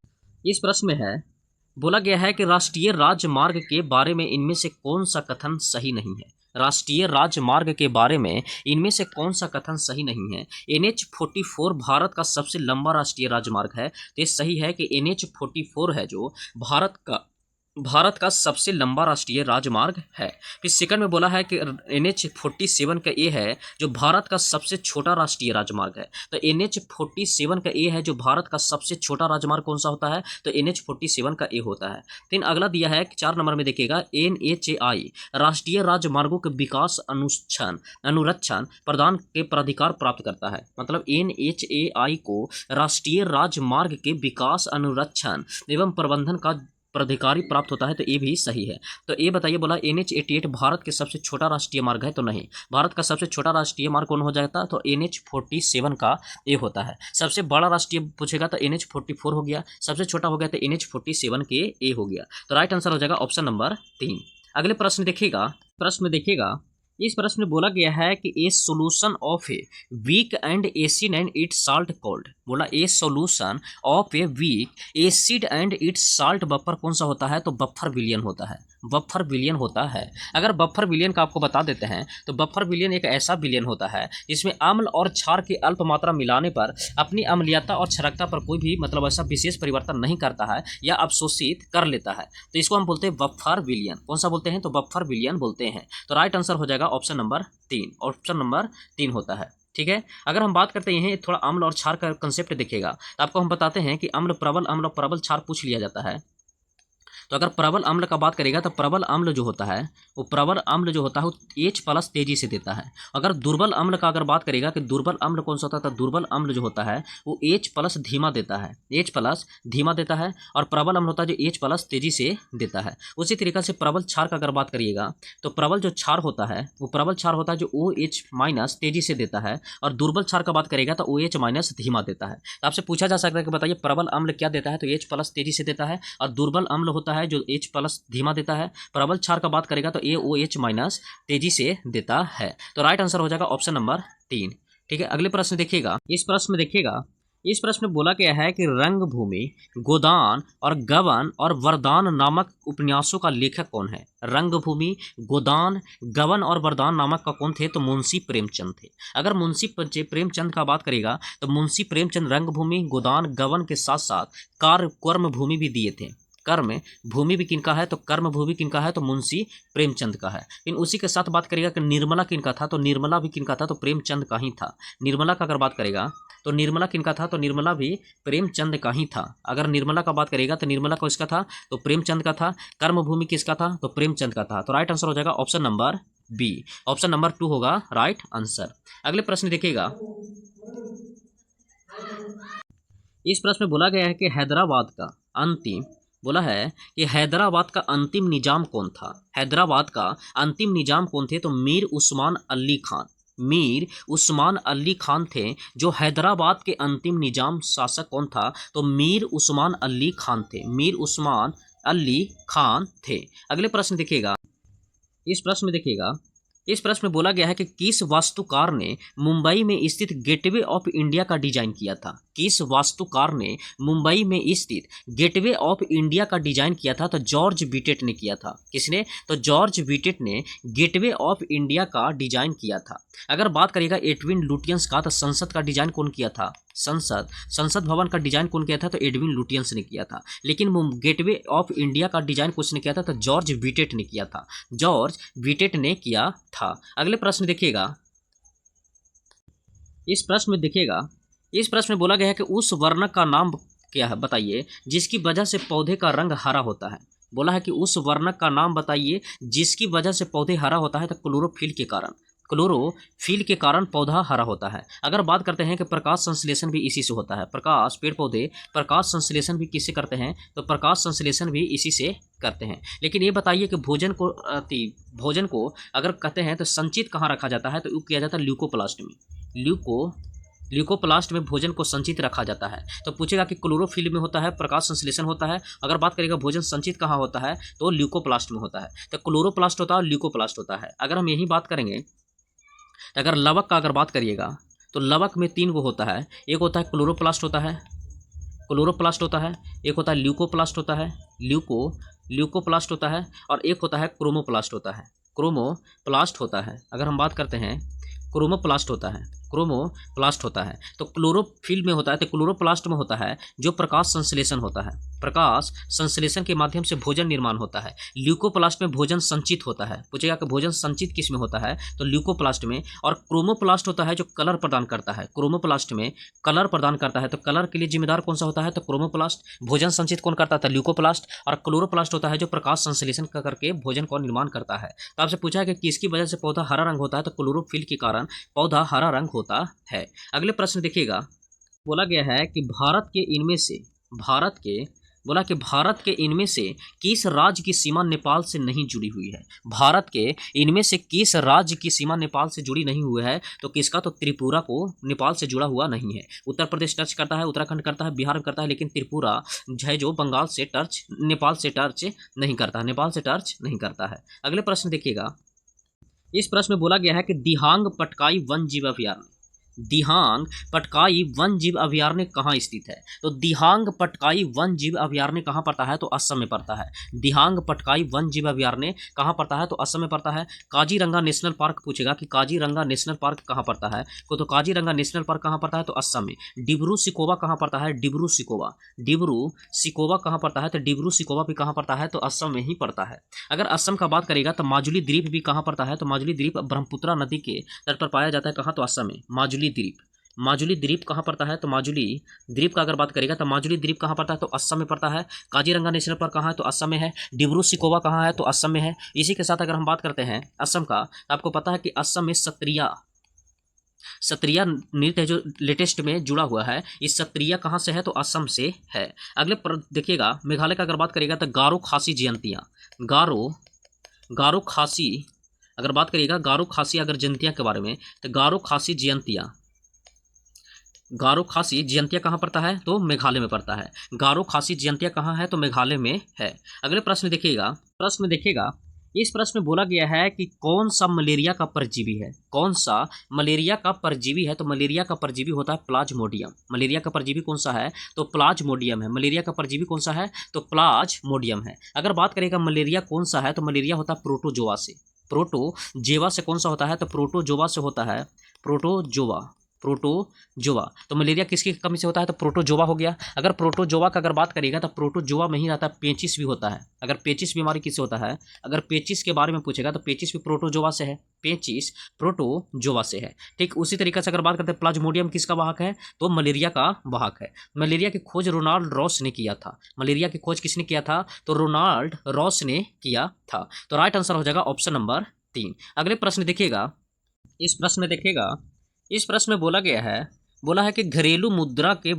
इस प्रश्न में है बोला गया है कि राष्ट्रीय राजमार्ग के बारे में इनमें से कौन सा कथन सही नहीं है? राष्ट्रीय राजमार्ग के बारे में इनमें से कौन सा कथन सही नहीं है? NH-44 भारत का सबसे लंबा राष्ट्रीय राजमार्ग है। तो ये सही है कि NH-44 है जो भारत का सबसे लंबा राष्ट्रीय राजमार्ग है। फिर सेकंड में बोला है कि NH-47 का ए है जो भारत का सबसे छोटा राष्ट्रीय राजमार्ग है। तो NH-47 का ए है जो भारत का सबसे छोटा राजमार्ग कौन सा होता है? तो NH-47 का ए होता है। फिर अगला दिया है 4 नंबर में देखिएगा, NHAI राष्ट्रीय राजमार्गों के विकास अनुरक्षण प्रदान के प्राधिकार प्राप्त करता है। मतलब NHAI को राष्ट्रीय राजमार्ग के विकास अनुरक्षण एवं प्रबंधन का प्राधिकारी प्राप्त होता है। तो ये भी सही है। तो ये बताइए, बोला NH-88 भारत के सबसे छोटा राष्ट्रीय मार्ग है। तो नहीं, भारत का सबसे छोटा राष्ट्रीय मार्ग कौन हो जाता है? तो NH-47 का ए होता है। सबसे बड़ा राष्ट्रीय पूछेगा तो NH-44 हो गया, सबसे छोटा हो गया तो NH-47 के ए हो गया। तो राइट आंसर हो जाएगा ऑप्शन नंबर 3। अगले प्रश्न देखिएगा। इस प्रश्न में बोला गया है कि a solution of a weak and acid and its salt called. बोला a solution of a weak acid and its salt buffer कौन सा होता है? तो बफर विलियन होता है। अगर बफर विलियन का आपको बता देते हैं तो बफर विलियन एक ऐसा विलियन होता है जिसमें अम्ल और क्षार की अल्प मात्रा मिलाने पर अपनी अम्लीयता और क्षारकता पर कोई भी मतलब ऐसा विशेष परिवर्तन नहीं करता है या अवशोषित कर लेता है। तो इसको हम बोलते हैं बफर विलियन। कौन सा बोलते हैं? तो बफर विलियन बोलते हैं। तो राइट आंसर हो जाएगा ऑप्शन नंबर 3। ऑप्शन नंबर 3 होता है। ठीक है। अगर हम बात करते हैं थोड़ा अम्ल और क्षार का कंसेप्ट देखिएगा तो आपको हम बताते हैं कि अम्ल प्रबल अम्ल और प्रबल क्षार पूछ लिया जाता है। तो अगर प्रबल अम्ल का बात करेगा तो प्रबल अम्ल जो होता है वो H+ तेजी से देता है। अगर दुर्बल अम्ल का अगर बात करेगा कि दुर्बल अम्ल कौन सा होता है, तो दुर्बल अम्ल जो होता है वो H+ धीमा देता है। और प्रबल अम्ल होता है जो H+ तेजी से देता है। उसी तरीके से प्रबल क्षार का अगर बात करिएगा तो प्रबल जो क्षार होता है वो प्रबल क्षार होता है जो OH- तेजी से देता है। और दुर्बल क्षार का बात करेगा तो OH- धीमा देता है। तो आपसे पूछा जा सकता है कि बताइए प्रबल अम्ल क्या देता है? तो H+ तेजी से देता है। और दुर्बल अम्ल होता है है जो H+ धीमा देता है। प्रबल क्षार का बात करेगा तो AOH- तेजी से देता है। तो राइट आंसर हो जाएगा ऑप्शन नंबर 3। ठीक है, अगले प्रश्न देखिएगा। इस प्रश्न में बोला गया है कि रंगभूमि, गोदान और गबन और वरदान नामक उपन्यासों का लेखक कौन है। रंगभूमि, गोदान, गबन और वरदान नामक का कौन थे, तो मुंशी प्रेमचंद थे। अगर मुंशी प्रेमचंद का बात करेगा तो मुंशी प्रेमचंद रंगभूमि, गोदान, गबन के साथ साथ कर्मभूमि भी दिए थे। कर्म भूमि भी किनका है, तो कर्म भूमि किनका है, तो मुंशी प्रेमचंद का है। इन उसी के साथ बात करेगा कि निर्मला किनका था, तो निर्मला भी किनका था, तो प्रेमचंद का ही था। निर्मला का अगर बात करेगा तो निर्मला किनका था, तो निर्मला भी प्रेमचंद का ही था। अगर निर्मला का बात करेगा तो निर्मला को इसका था, तो प्रेमचंद का था। कर्मभूमि किसका था, तो प्रेमचंद का था। तो राइट आंसर हो जाएगा option number B. Option number 2 होगा राइट आंसर। अगले प्रश्न देखिएगा। इस प्रश्न में बोला गया है कि हैदराबाद का अंतिम निजाम कौन था। हैदराबाद का अंतिम निजाम कौन थे, तो मीर उस्मान अली खान। मीर उस्मान अली खान थे जो हैदराबाद के अंतिम निजाम शासक कौन था, तो मीर उस्मान अली खान थे। मीर उस्मान अली खान थे। अगले प्रश्न देखिएगा। इस प्रश्न में बोला गया है कि किस वास्तुकार ने मुंबई में स्थित गेटवे ऑफ इंडिया का डिजाइन किया था। किस वास्तुकार ने मुंबई में स्थित गेटवे ऑफ इंडिया का डिजाइन किया था, तो जॉर्ज विटेट ने किया था। किसने, तो जॉर्ज विटेट ने गेटवे ऑफ इंडिया का डिजाइन किया था। अगर बात करेगा एडविन लुटियंस का, तो संसद का डिजाइन कौन किया था, संसद भवन का डिजाइन कौन किया था, तो एडविन लुटियंस ने किया था। लेकिन गेटवे ऑफ इंडिया का डिजाइन किसने किया था, तो जॉर्ज विटेट ने किया था। जॉर्ज विटेट ने किया था। अगले प्रश्न देखिएगा। इस प्रश्न में बोला गया है कि उस वर्णक का नाम क्या है बताइए जिसकी वजह से पौधे का रंग हरा होता है। बोला है कि उस वर्णक का नाम बताइए जिसकी वजह से पौधे हरा होता है, तो क्लोरोफिल के कारण पौधा हरा होता है। अगर बात करते हैं कि प्रकाश संश्लेषण भी इसी से होता है। पेड़ पौधे प्रकाश संश्लेषण भी किससे करते हैं, तो प्रकाश संश्लेषण भी इसी से करते हैं। लेकिन ये बताइए कि भोजन को अगर कहते हैं तो संचित कहाँ रखा जाता है, तो वो किया जाता है ल्यूकोप्लास्ट में। ल्यूकोप्लास्ट में भोजन को संचित रखा जाता है। तो पूछेगा कि क्लोरोफिल में होता है, प्रकाश संश्लेषण होता है। अगर बात करेगा भोजन संचित कहाँ होता है, तो ल्यूकोप्लास्ट में होता है। तो क्लोरोप्लास्ट होता है और ल्यूकोप्लास्ट होता है। अगर हम यही बात करेंगे, अगर लवक का अगर बात करिएगा तो लवक में 3 गो होता है। एक होता है क्लोरोप्लास्ट होता है, एक होता है ल्यूकोप्लास्ट होता है, ल्यूकोप्लास्ट होता है, और एक होता है क्रोमोप्लास्ट होता है। अगर हम बात करते हैं क्रोमोप्लास्ट होता है। तो क्लोरोफिल में होता है, तो क्लोरोप्लास्ट में होता है जो प्रकाश संश्लेषण होता है। प्रकाश संश्लेषण के माध्यम से भोजन निर्माण होता है। ल्यूकोप्लास्ट में भोजन संचित होता है। पूछेगा कि भोजन संचित किस में होता है, तो ल्यूकोप्लास्ट में। और क्रोमोप्लास्ट होता है जो कलर प्रदान करता है। क्रोमोप्लास्ट में कलर प्रदान करता है, तो कलर के लिए जिम्मेदार कौन सा होता है, तो क्रोमोप्लास्ट। भोजन संचित कौन करता है, ल्यूकोप्लास्ट। और क्लोरोप्लास्ट होता है जो प्रकाश संश्लेषण करके भोजन को निर्माण करता है। तो आपसे पूछा है कि किसकी वजह से पौधा हरा रंग होता है, तो क्लोरोफिल के कारण पौधा हरा रंग होता है। अगले प्रश्न देखिएगा। बोला गया है कि भारत के इनमें से किस राज्य की सीमा नेपाल से नहीं जुड़ी हुई है। भारत के इनमें से किस राज्य की सीमा नेपाल से जुड़ी नहीं हुई है, तो किसका, तो त्रिपुरा को नेपाल से जुड़ा हुआ नहीं है। उत्तर प्रदेश टच करता है, उत्तराखंड करता है, बिहार करता है, लेकिन त्रिपुरा है जो नेपाल से टच नहीं करता है। अगले प्रश्न देखिएगा। इस प्रश्न में बोला गया है कि दिहांग पटकाई वन जीव अभयारण्य कहाँ स्थित है। तो दिहांग पटकाई वन जीव अभयारण्य कहाँ पड़ता है, तो असम में पड़ता है। दिहांग पटकाई वन जीव अभयारण्य कहाँ पड़ता है, तो असम में पड़ता है। काजीरंगा नेशनल पार्क पूछेगा कि काजीरंगा नेशनल पार्क कहाँ पड़ता है, तो काजीरंगा नेशनल पार्क कहाँ पड़ता है, तो असम में। डिब्रू सिकोवा कहाँ पड़ता है, डिब्रू सिकोवा कहाँ पड़ता है, तो डिब्रू सिकोवा भी कहाँ पड़ता है, तो असम में ही पड़ता है। अगर असम का बात करेगा तो माजुली द्वीप भी कहाँ पड़ता है, तो माजुली द्वीप ब्रह्मपुत्रा नदी के तट पर पाया जाता है। कहाँ, तो असम में। माजुली द्वीप कहाँ पड़ता है, तो माजुली द्वीप का अगर बात करेगा तो माजुली द्वीप कहाँ पड़ता है, तो असम में पड़ता है। काजीरंगा नेशनल पार्क कहाँ है, तो असम में है। डिब्रू सिकोवा कहाँ है, तो असम में है। इसी के साथ अगर हम बात करते हैं असम का, तो आपको पता है कि असम में सत्रिया नृत्य जो लेटेस्ट में जुड़ा हुआ है, इस सत्रिया कहाँ से है, तो असम से है। अगले देखिएगा, मेघालय का अगर बात करेगा तो गारो खासी अगर बात करिएगा गारो खासी अगर जयंतियाँ के बारे में, तो गारो खासी जयंतियाँ गारो खासी जयंतिया कहाँ पड़ता है? तो मेघालय में पड़ता है। गारो खासी जयंतिया कहाँ है? तो मेघालय में है। अगले प्रश्न देखिएगा, इस प्रश्न में बोला गया है कि कौन सा मलेरिया का परजीवी है? कौन सा मलेरिया का परजीवी है? तो मलेरिया का परजीवी होता है प्लाज्मोडियम। मलेरिया का परजीवी कौन सा है? तो प्लाज्मोडियम है। मलेरिया का परजीवी कौन सा है? तो प्लाज्मोडियम है। अगर बात करेगा मलेरिया कौन सा है, तो मलेरिया होता है प्रोटोजोआ से। प्रोटोजेवा से कौन सा होता है? तो प्रोटोजोआ से होता है। Protozoa, protozoa. तो मलेरिया किसकी कमी से होता है? तो प्रोटोजोआ हो गया। अगर प्रोटोजोआ का अगर बात करिएगा तो प्रोटोजोआ में ही रहता है पेचिस भी होता है। अगर पेचिस बीमारी किससे होता है? अगर पेचिस के बारे में पूछेगा तो पेचिस भी प्रोटोजोआ से है। पेचिस प्रोटोजोआ से है। ठीक उसी तरीके से अगर बात करते हैं प्लाज्मोडियम किसका वाहक है? तो मलेरिया का वाहक है। मलेरिया की खोज रोनाल्ड रॉस ने किया था। मलेरिया की खोज किसने किया था? तो रोनाल्ड रॉस ने किया था। तो राइट आंसर हो जाएगा ऑप्शन नंबर 3। अगले प्रश्न देखिएगा, इस प्रश्न में बोला है कि घरेलू मुद्रा के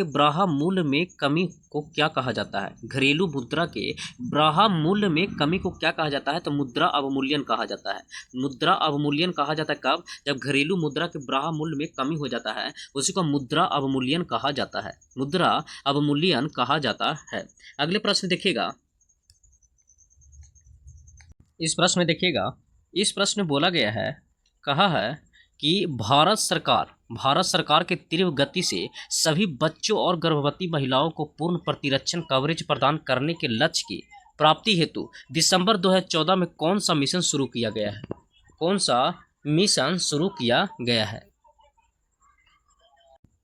ब्राह मूल्य में कमी को क्या कहा जाता है? घरेलू मुद्रा के ब्राह मूल्य में कमी को क्या कहा जाता है? तो मुद्रा अवमूल्यन कहा जाता है। मुद्रा अवमूल्यन कहा जाता है कब? जब घरेलू मुद्रा के ब्राह मूल्य में कमी हो जाता है, उसी को मुद्रा अवमूल्यन कहा जाता है। मुद्रा अवमूल्यन कहा जाता है। अगले प्रश्न देखिएगा, इस प्रश्न में बोला गया है, कहा है कि भारत सरकार के तीव्र गति से सभी बच्चों और गर्भवती महिलाओं को पूर्ण प्रतिरक्षण कवरेज प्रदान करने के लक्ष्य की प्राप्ति हेतु दिसंबर 2014 में कौन सा मिशन शुरू किया गया है? कौन सा मिशन शुरू किया गया है?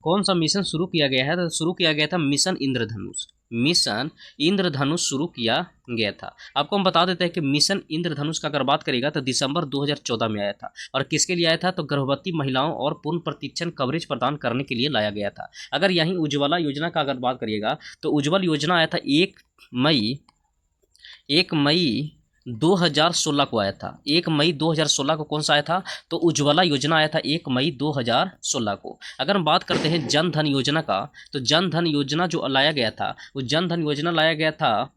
कौन सा मिशन शुरू किया गया है? तो शुरू किया गया था मिशन इंद्रधनुष। मिशन इंद्रधनुष शुरू किया गया था। आपको हम बता देते हैं कि मिशन इंद्रधनुष का अगर बात करेगा तो दिसंबर 2014 में आया था। और किसके लिए आया था? तो गर्भवती महिलाओं और पूर्ण प्रतिरक्षण कवरेज प्रदान करने के लिए लाया गया था। अगर यहीं उज्ज्वला योजना का अगर बात करिएगा तो उज्ज्वल योजना आया था 1 मई 2016 को आया था। 1 मई 2016 को कौन सा आया था? तो उज्ज्वला योजना आया था 1 मई 2016 को। अगर हम बात करते हैं जन धन योजना का, तो जन धन योजना जो लाया गया था, वो जन धन योजना लाया गया था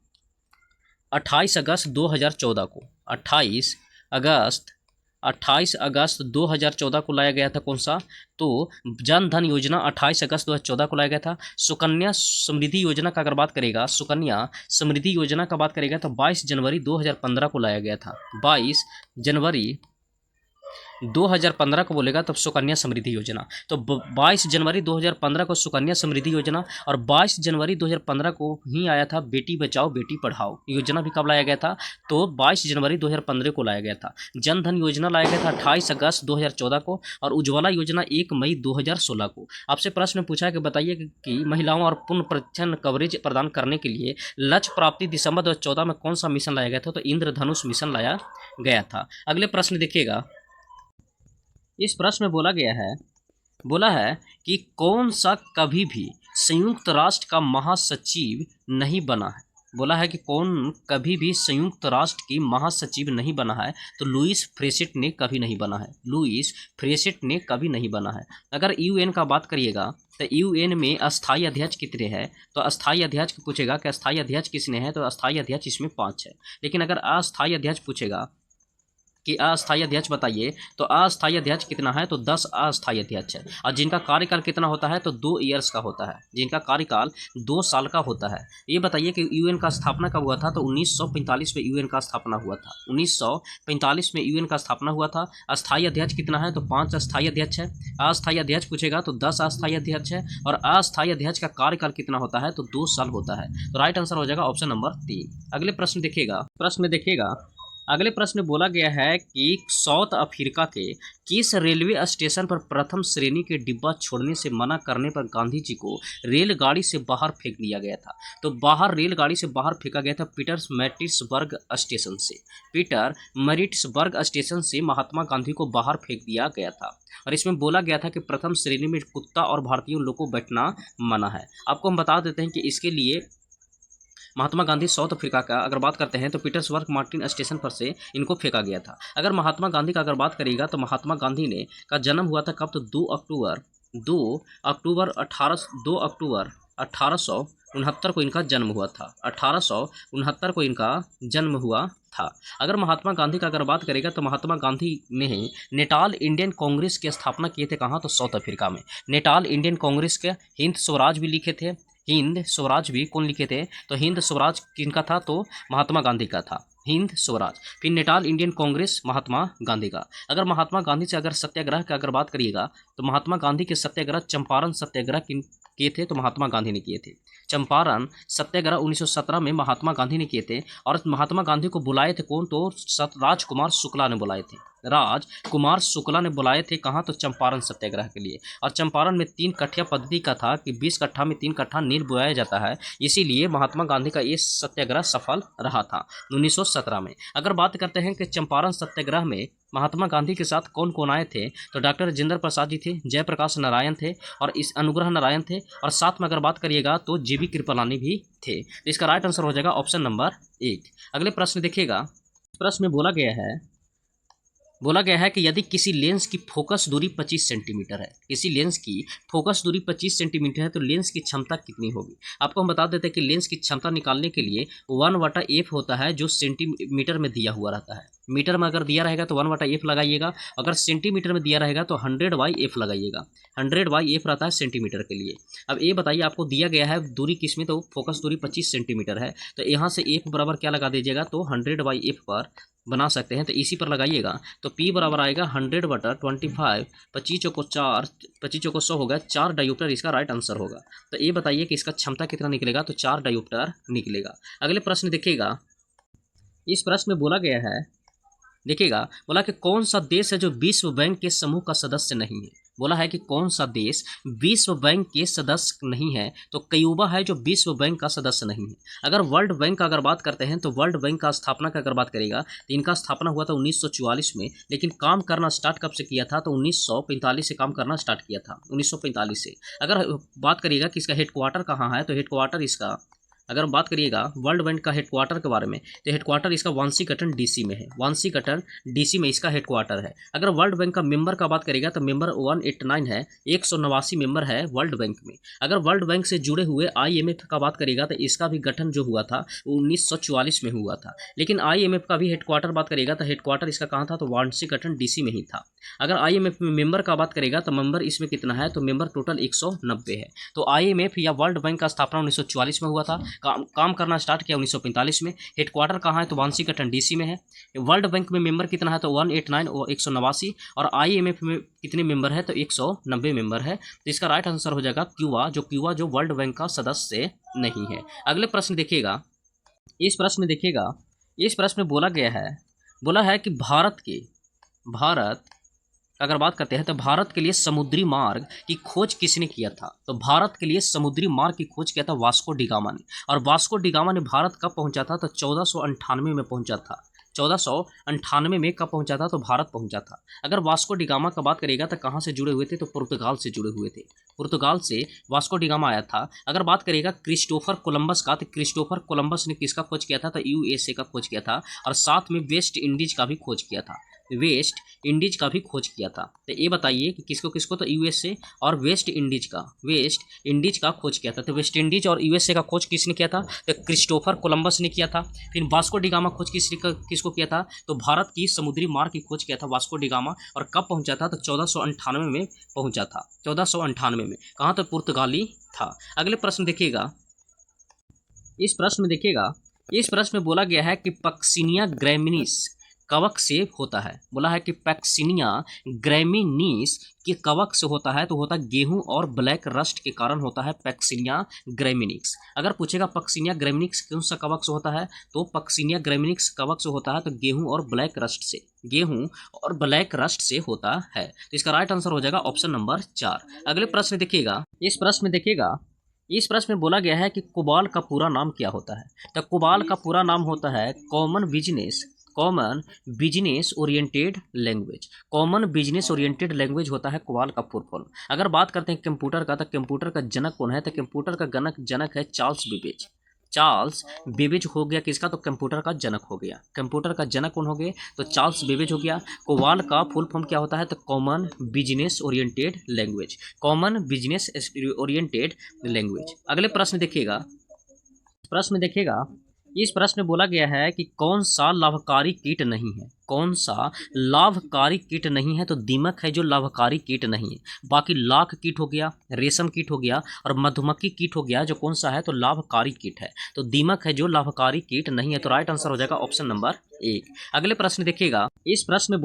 28 अगस्त 2014 को। 28 अगस्त 2014 को लाया गया था। कौन सा? तो जन धन योजना 28 अगस्त 2014 को लाया गया था। सुकन्या समृद्धि योजना का अगर बात करेगा, सुकन्या समृद्धि योजना का बात करेगा तो 22 जनवरी 2015 को लाया गया था। 22 जनवरी 2015 को बोलेगा तब सुकन्या समृद्धि योजना। तो 22 जनवरी 2015 को सुकन्या समृद्धि योजना, और 22 जनवरी 2015 को ही आया था बेटी बचाओ बेटी पढ़ाओ योजना भी कब लाया गया था? तो 22 जनवरी 2015 को लाया गया था। जन धन योजना लाया गया था 28 अगस्त 2014 को, और उज्ज्वला योजना 1 मई 2016 को। आपसे प्रश्न पूछा है कि बताइए कि महिलाओं और पूर्ण प्रतिरक्षण कवरेज प्रदान करने के लिए लक्ष्य प्राप्ति दिसंबर 2014 में कौन सा मिशन लाया गया था? तो इंद्रधनुष मिशन लाया गया था। अगले प्रश्न देखिएगा, इस प्रश्न में बोला है कि कौन सा कभी भी संयुक्त राष्ट्र का महासचिव नहीं बना है? बोला है कि कौन कभी भी संयुक्त राष्ट्र की महासचिव नहीं बना है? तो लुईस फ्रेसेट ने कभी नहीं बना है। लुईस फ्रेसेट ने कभी नहीं बना है। अगर यूएन का बात करिएगा तो यूएन में अस्थायी अध्यक्ष कितने हैं? तो अस्थायी अध्यक्ष पूछेगा कि अस्थायी अध्यक्ष किसने है? तो अस्थायी अध्यक्ष इसमें 5 है। लेकिन अगर अस्थायी अध्यक्ष पूछेगा कि अस्थायी अध्यक्ष बताइए, तो अस्थायी अध्यक्ष कितना है? तो 10 अस्थायी अध्यक्ष है। और जिनका कार्यकाल कितना होता है? तो 2 ईयर्स का होता है। जिनका कार्यकाल 2 साल का होता है। ये बताइए कि यूएन का स्थापना कब हुआ था? तो 1945 में यूएन का स्थापना हुआ था। 1945 में यूएन का स्थापना हुआ था। अस्थायी अध्यक्ष कितना है? तो 5 अस्थायी अध्यक्ष है। अस्थायी अध्यक्ष पूछेगा तो 10 अस्थायी अध्यक्ष है। और अस्थायी अध्यक्ष का कार्यकाल कितना होता है? तो 2 साल होता है। तो राइट आंसर हो जाएगा ऑप्शन नंबर 3। अगले प्रश्न देखिएगा, अगले प्रश्न में बोला गया है कि साउथ अफ्रीका के किस रेलवे स्टेशन पर प्रथम श्रेणी के डिब्बा छोड़ने से मना करने पर गांधी जी को रेलगाड़ी से बाहर फेंक दिया गया था? तो रेलगाड़ी से बाहर फेंका गया था पीटरमैरिट्सबर्ग स्टेशन से। पीटरमैरिट्सबर्ग स्टेशन से महात्मा गांधी को बाहर फेंक दिया गया था। और इसमें बोला गया था कि प्रथम श्रेणी में कुत्ता और भारतीयों लोगों को बैठना मना है। आपको हम बता देते हैं कि इसके लिए महात्मा गांधी साउथ अफ्रीका का अगर बात करते हैं तो पीटर्सबर्ग मार्टिन स्टेशन पर से इनको फेंका गया था। अगर महात्मा गांधी का अगर बात करिएगा तो महात्मा गांधी ने का जन्म हुआ था कब? तो 2 अक्टूबर 18 को इनका जन्म हुआ था। 1869 को इनका जन्म हुआ था। अगर महात्मा गांधी का अगर बात करेगा तो महात्मा गांधी ने नेटाल इंडियन कांग्रेस की स्थापना किए थे कहाँ, तो साउथ अफ्रीका में। नेटाल इंडियन कांग्रेस के हिंद स्वराज भी लिखे थे। हिंद स्वराज भी कौन लिखे थे, तो हिंद स्वराज किनका था, तो महात्मा गांधी का था, हिंद स्वराज। फिर नेटाल इंडियन कांग्रेस महात्मा गांधी का। अगर महात्मा गांधी से अगर सत्याग्रह की अगर बात करिएगा तो महात्मा गांधी के सत्याग्रह चंपारण सत्याग्रह किए थे, तो महात्मा गांधी ने किए थे। चंपारण सत्याग्रह 1917 में महात्मा गांधी ने किए थे। और महात्मा गांधी को बुलाए थे कौन, तो राजकुमार शुक्ला ने बुलाए थे। राजकुमार शुक्ला ने बुलाए थे कहाँ, तो चंपारण सत्याग्रह के लिए। और चंपारण में 3 कट्ठा पद्धति का था कि 20 कट्ठा में 3 कट्ठा नील बोया जाता है, इसीलिए महात्मा गांधी का ये सत्याग्रह सफल रहा था 1917 में। अगर बात करते हैं कि चंपारण सत्याग्रह में महात्मा गांधी के साथ कौन कौन आए थे, तो डॉक्टर राजेंद्र प्रसाद जी थे, जयप्रकाश नारायण थे और इस अनुग्रह नारायण थे, और साथ में अगर बात करिएगा तो जीवी कृपलानी भी थे। तो इसका राइट आंसर हो जाएगा ऑप्शन नंबर 1। अगले प्रश्न देखिएगा, प्रश्न में बोला गया है कि यदि किसी लेंस की फोकस दूरी 25 सेंटीमीटर है, किसी लेंस की फोकस दूरी 25 सेंटीमीटर है, तो लेंस की क्षमता कितनी होगी। आपको हम बता देते हैं कि लेंस की क्षमता निकालने के लिए 1/f होता है, जो सेंटीमीटर में दिया हुआ रहता है। मीटर में अगर दिया रहेगा तो 1/f लगाइएगा, अगर सेंटीमीटर में दिया रहेगा तो 100/f लगाइएगा। 100/f रहता है सेंटीमीटर के लिए। अब ये बताइए, आपको दिया गया है दूरी किस में, तो फोकस दूरी 25 सेंटीमीटर है, तो यहाँ से f बराबर क्या लगा दीजिएगा, तो 100/f पर बना सकते हैं, तो इसी पर लगाइएगा। तो P बराबर आएगा 100/25, 25 चौको 4, 25 चौको 100 होगा, 4 डायोप्टर इसका राइट आंसर होगा। तो ये बताइए कि इसका क्षमता कितना निकलेगा, तो 4 डायोप्टर निकलेगा। अगले प्रश्न देखिएगा, इस प्रश्न में बोला गया है, देखिएगा, बोला कि कौन सा देश है जो विश्व बैंक के समूह का सदस्य नहीं है। बोला है कि कौन सा देश विश्व बैंक के सदस्य नहीं है, तो क्यूबा है जो विश्व बैंक का सदस्य नहीं है। अगर वर्ल्ड बैंक का अगर बात करते हैं तो वर्ल्ड बैंक का स्थापना का अगर बात करेगा तो इनका स्थापना हुआ था 1944 में, लेकिन काम करना स्टार्ट कब से किया था, तो 1945 से काम करना स्टार्ट किया था, 1945 से। अगर बात करिएगा कि इसका हेडक्वार्टर कहाँ है, तो हेडक्वार्टर इसका अगर बात करिएगा वर्ल्ड बैंक का हेडक्वार्टर के बारे में, तो हेडक्वार्टर इसका वाशिंगटन डीसी में है, वाशिंगटन डीसी में इसका हेडक्वार्टर है। अगर वर्ल्ड बैंक का मेंबर का बात करिएगा तो मेंबर 189 है, 189 मेंबर है वर्ल्ड बैंक में। अगर वर्ल्ड बैंक से जुड़े हुए IMF का बात करिएगा तो इसका भी गठन जो हुआ था 1944 में हुआ था, लेकिन IMF का भी हेडक्वार्टर बात करिएगा तो हेडक्वार्टर इसका कहाँ था, तो वाशिंगटन डीसी में ही था। अगर IMF में मेंबर का बात करेगा तो मेंबर इसमें कितना है, तो मेंबर टोटल 190 है। तो IMF या वर्ल्ड बैंक का स्थापना 1944 में हुआ था, काम करना स्टार्ट किया 1945 में। हेडक्वार्टर कहाँ है, तो वाशिंगटन डीसी में है। वर्ल्ड बैंक में मेंबर कितना है, तो 189 और 189, और IMF में कितने मेंबर है, तो 190 मेंबर है। तो इसका राइट आंसर हो जाएगा क्यूबा, जो वर्ल्ड बैंक का सदस्य नहीं है। अगले प्रश्न देखिएगा, इस प्रश्न में बोला है कि भारत अगर बात करते हैं तो भारत के लिए समुद्री मार्ग की खोज किसने किया था, तो भारत के लिए समुद्री मार्ग की खोज किया था वास्को डी गामा ने। और वास्को डी गामा ने भारत कब पहुंचा था, तो 1498 में पहुंचा था। 1498 में कब पहुंचा था, तो भारत पहुंचा था। अगर वास्को डी गामा का बात करेगा तो कहाँ से जुड़े हुए थे, तो पुर्तगाल से जुड़े हुए थे, पुर्तगाल से वास्को डी गामा आया था। अगर बात करेगा क्रिस्टोफर कोलंबस का, तो क्रिस्टोफर कोलंबस ने किसका खोज किया था, तो USA का खोज किया था, और साथ में वेस्ट इंडीज का भी खोज किया था, वेस्ट इंडीज का भी खोज किया था। तो ये बताइए कि किसको, तो USA और वेस्ट इंडीज का खोज किया था। तो वेस्ट इंडीज और USA का खोज किसने किया था, तो क्रिस्टोफर कोलंबस ने किया था। फिर वास्को डी गामा खोज किसको किया था, तो भारत की समुद्री मार्ग की खोज किया था वास्को डी गामा। और कब पहुंचा था, तो 1498 में पहुंचा था, 1498 में। कहाँ, तो पुर्तगाली था। अगले प्रश्न देखिएगा, इस प्रश्न में बोला गया है कि पक्सिनिया ग्रैमिनीस कवक से होता है। बोला है कि पैक्सिनिया ग्रैमिनीस के कवक से होता है, तो होता है गेहूं और ब्लैक रस्ट के कारण होता है पैक्सिनिया ग्रैमिनिक्स। अगर पूछेगा पक्सिनिया ग्रैमिनिक्स कौन सा कवक से होता है, तो पक्सिनिया ग्रैमिनिक्स कवक से होता है, तो गेहूं और ब्लैक रस्ट से होता है। तो इसका राइट आंसर हो जाएगा ऑप्शन नंबर 4। अगले प्रश्न देखिएगा, इस प्रश्न में बोला गया है कि कोबाल का पूरा नाम क्या होता है, तो कोबाल का पूरा नाम होता है कॉमन बिजनेस ओरिएंटेड लैंग्वेज होता है कोबाल का फुल फॉर्म। अगर बात करते हैं कंप्यूटर का, तो कंप्यूटर का जनक कौन है, तो कंप्यूटर का जनक है चार्ल्स बेबेज हो गया किसका, तो कंप्यूटर का जनक हो गया। कंप्यूटर का जनक कौन हो गए, तो चार्ल्स बेबेज हो गया। कोबाल का फुल फॉर्म क्या होता है, तो कॉमन बिजनेस ओरिएंटेड लैंग्वेज। अगले प्रश्न देखिएगा, प्रश्न देखिएगा, इस प्रश्न में बोला गया है कि कौन सा लाभकारी कीट नहीं है। कौन सा लाभकारी कीट नहीं है, तो दीमक है जो लाभकारी कीट नहीं है। बाकी लाख कीट हो गया, रेशम कीट हो गया और मधुमक्खी कीट हो गया, जो कौन सा है तो लाभकारी कीट है। तो दीमक है जो लाभकारी कीट नहीं है। तो राइट आंसर हो जाएगा ऑप्शन नंबर 1। अगले प्रश्न देखिएगा, इस प्रश्न में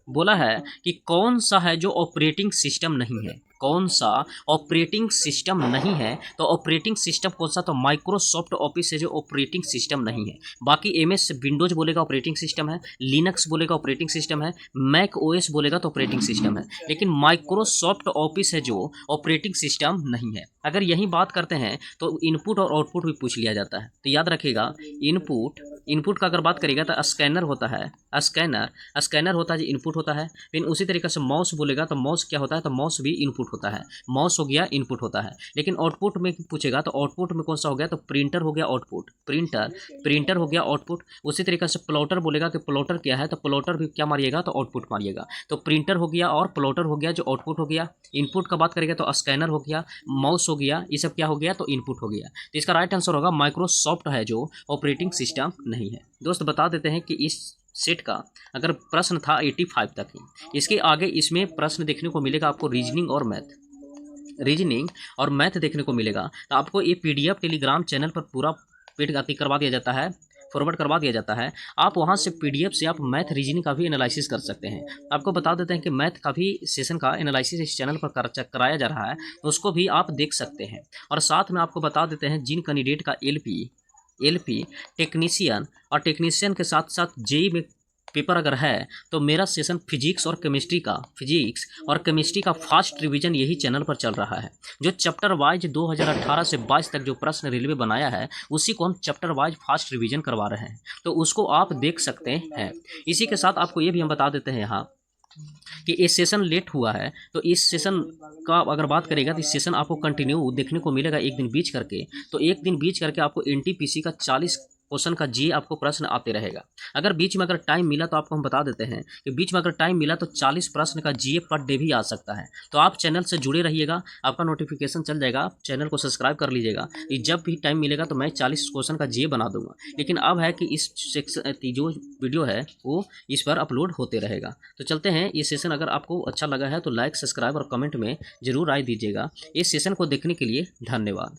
बोला है कि कौन सा है जो ऑपरेटिंग सिस्टम नहीं है। कौन सा ऑपरेटिंग सिस्टम नहीं है, तो ऑपरेटिंग सिस्टम कौन सा, तो माइक्रोसॉफ्ट ऑफिस है जो ऑपरेटिंग सिस्टम नहीं है। बाकी एमएस विंडोज बोलेगा ऑपरेटिंग सिस्टम है, लिनक्स बोलेगा ऑपरेटिंग सिस्टम है, मैक ओएस बोलेगा तो ऑपरेटिंग सिस्टम है, लेकिन माइक्रोसॉफ्ट ऑफिस है जो ऑपरेटिंग सिस्टम नहीं है। अगर यही बात करते हैं तो इनपुट और आउटपुट भी पूछ लिया जाता है। तो याद रखिएगा, इनपुट का अगर बात करेगा तो स्कैनर होता है, स्कैनर होता है जो इनपुट होता है। फिर उसी तरीके से माउस बोलेगा तो माउस क्या होता है, तो माउस भी इनपुट होता है, माउस हो गया इनपुट होता है। लेकिन आउटपुट में पूछेगा तो आउटपुट में कौन सा हो गया, तो प्रिंटर हो गया आउटपुट, प्रिंटर हो गया आउटपुट। उसी तरीके से प्लॉटर बोलेगा कि प्लॉटर क्या है, तो प्लॉटर भी क्या मारिएगा, तो आउटपुट मारिएगा। तो प्रिंटर हो गया और प्लॉटर हो गया जो आउटपुट हो गया। इनपुट का बात करेगा तो स्कैनर हो गया, माउस हो गया, ये सब क्या हो गया, तो इनपुट हो गया। तो इसका राइट आंसर होगा माइक्रोसॉफ्ट है जो ऑपरेटिंग सिस्टम नहीं है। दोस्त बता देते हैं कि इस सेट का अगर प्रश्न था 85 तक ही। इसके आगे इसमें प्रश्न देखने को मिलेगा आपको रीजनिंग और मैथ देखने को मिलेगा। तो आपको ये पीडीएफ टेलीग्राम चैनल पर पूरा पेड करवा दिया जाता है, फॉरवर्ड करवा दिया जाता है। आप वहां से पीडीएफ से आप मैथ रीजनिंग का भी एनालिसिस कर सकते हैं। आपको बता देते हैं कि मैथ का भी सेशन का एनालिसिस इस चैनल पर कराया जा रहा है, तो उसको भी आप देख सकते हैं। और साथ में आपको बता देते हैं जिन कैंडिडेट का एलपी टेक्नीशियन और टेक्नीशियन के साथ साथ जेई में पेपर अगर है, तो मेरा सेशन फिजिक्स और केमिस्ट्री का फास्ट रिवीजन यही चैनल पर चल रहा है। जो चैप्टर वाइज 2018 से 22 तक जो प्रश्न रेलवे बनाया है, उसी को हम चैप्टर वाइज फास्ट रिवीजन करवा रहे हैं, तो उसको आप देख सकते हैं। इसी के साथ आपको ये भी हम बता देते हैं यहाँ कि ये सेशन लेट हुआ है, तो इस सेशन का अगर बात करेगा तो इस सेशन आपको कंटिन्यू देखने को मिलेगा एक दिन बीच करके। तो एक दिन बीच करके आपको एनटीपीसी का 40 क्वेश्चन का जी आपको प्रश्न आते रहेगा। अगर बीच में अगर टाइम मिला तो आपको हम बता देते हैं कि बीच में अगर टाइम मिला तो 40 प्रश्न का जीए पर डे भी आ सकता है। तो आप चैनल से जुड़े रहिएगा, आपका नोटिफिकेशन चल जाएगा, आप चैनल को सब्सक्राइब कर लीजिएगा। जब भी टाइम मिलेगा तो मैं 40 क्वेश्चन का जीए बना दूंगा। लेकिन अब है कि इस सेक्शन जो वीडियो है वो इस पर अपलोड होते रहेगा। तो चलते हैं, ये सेशन अगर आपको अच्छा लगा है तो लाइक, सब्सक्राइब और कमेंट में जरूर राय दीजिएगा। इस सेशन को देखने के लिए धन्यवाद।